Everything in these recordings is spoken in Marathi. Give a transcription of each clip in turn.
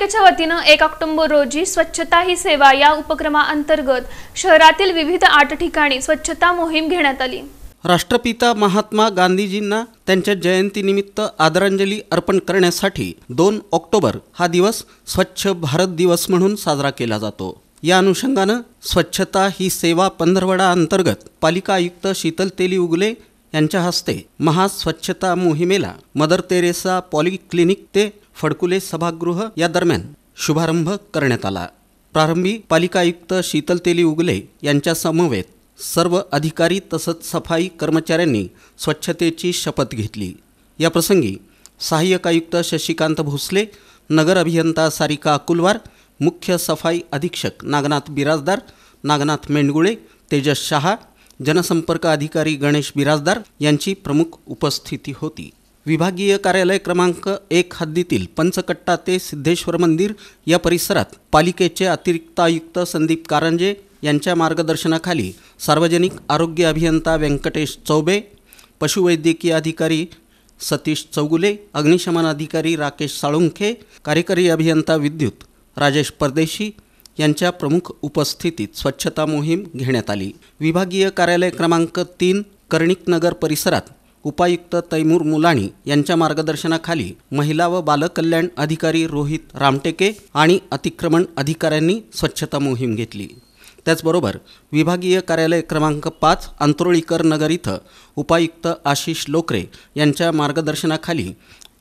महापालिकेच्या वतीनं 1 ऑक्टोबर रोजी स्वच्छता ही सेवा या उपक्रमाअंतर्गत शहरातील विविध 8 ठिकाणी स्वच्छता मोहीम घेण्यात आली। राष्ट्रपिता महात्मा गांधीजींना त्यांच्या जयंतीनिमित्त आदरांजली अर्पण करण्यासाठी 2 ऑक्टोबर हा दिवस स्वच्छ भारत दिवस म्हणून साजरा केला जातो। या अनुषंगानं स्वच्छता ही सेवा पंधरवडा अंतर्गत पालिका आयुक्त शीतल तेली उगले यांच्या हस्ते महास्वच्छता मोहिमेला मदर तेरेसा पॉलिक्लिनिक ते फडकुले सभागृह या दरम्यान शुभारंभ करण्यात आला। प्रारंभी पालिका आयुक्त शीतल तेली उगले यांच्या समवेत सर्व अधिकारी तसंच सफाई कर्मचाऱ्यांनी स्वच्छतेची शपथ घेतली। या प्रसंगी सहाय्यक आयुक्त शशिकांत भोसले, नगर अभियंता सारिका अकुलवार, मुख्य सफाई अधीक्षक नागनाथ बिराजदार, नागनाथ मेंढगुळे, तेजस शहा, जनसंपर्क अधिकारी गणेश बिराजदार यांची प्रमुख उपस्थिती होती। विभागीय कार्यालय क्रमांक 1 हद्दीतील पंचकट्टा ते सिद्धेश्वर मंदिर या परिसरात पालिकेचे अतिरिक्त आयुक्त संदीप कारंजे यांच्या मार्गदर्शनाखाली सार्वजनिक आरोग्य अभियंता व्यंकटेश चौबे, पशुवैद्यकीय अधिकारी सतीश चौगुले, अग्निशमन अधिकारी राकेश साळुंखे, कार्यकारी अभियंता विद्युत राजेश परदेशी यांच्या प्रमुख उपस्थितीत स्वच्छता मोहीम घेण्यात आली। विभागीय कार्यालय क्रमांक 3 कर्णिक नगर परिसरात उपायुक्त तैमूर मुलाणी यांच्या मार्गदर्शनाखाली महिला व बालकल्याण अधिकारी रोहित रामटेके आणि अतिक्रमण अधिकाऱ्यांनी स्वच्छता मोहीम घेतली। त्याचबरोबर विभागीय कार्यालय क्रमांक 5 आंतरोळीकर नगर इथं उपायुक्त आशिष लोकरे यांच्या मार्गदर्शनाखाली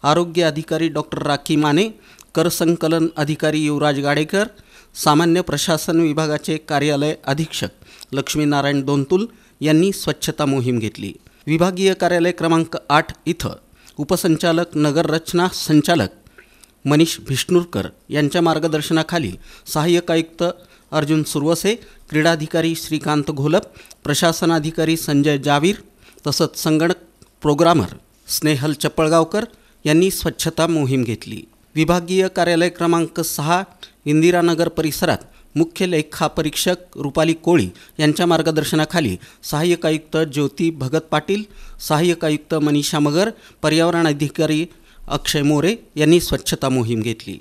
आरोग्य अधिकारी डॉक्टर राखी माने, कर संकलन अधिकारी युवराज गाडेकर, सामान्य प्रशासन विभागाचे कार्यालय अधीक्षक लक्ष्मीनारायण दोंतुल यांनी स्वच्छता मोहीम घेतली। विभागीय कार्यालय क्रमांक 8 इथं उपसंचालक नगर रचना संचालक मनीष भिष्णुरकर यांच्या मार्गदर्शनाखाली सहाय्यक आयुक्त अर्जुन सुरवसे, क्रीडाधिकारी श्रीकांत घोलप, प्रशासनाधिकारी संजय जावीर तसंच संगणक प्रोग्रामर स्नेहल चपळगावकर यांनी स्वच्छता मोहीम घेतली। विभागीय कार्यालय क्रमांक 6 इंदिरानगर परिसरात मुख्य लेखापरीक्षक रुपाली कोळी यांच्या मार्गदर्शनाखाली सहाय्यक आयुक्त ज्योती भगत पाटील, सहाय्यक आयुक्त मनीषा मगर, पर्यावरण अधिकारी अक्षय मोरे यांनी स्वच्छता मोहीम घेतली।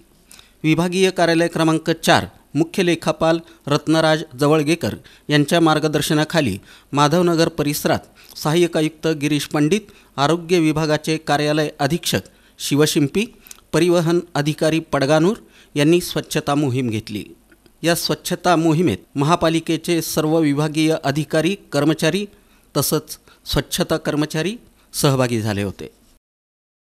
विभागीय कार्यालय क्रमांक 4 मुख्य लेखापाल रत्नराज जवळगेकर यांच्या मार्गदर्शनाखाली माधवनगर परिसरात सहाय्यक आयुक्त गिरीश पंडित, आरोग्य विभागाचे कार्यालय अधीक्षक शिवशिंपी, परिवहन अधिकारी पडगानूर यांनी स्वच्छता मोहीम घेतली। या स्वच्छता मोहिमेत महापालिकेचे सर्व विभागीय अधिकारी कर्मचारी तसंच स्वच्छता कर्मचारी सहभागी झाले होते।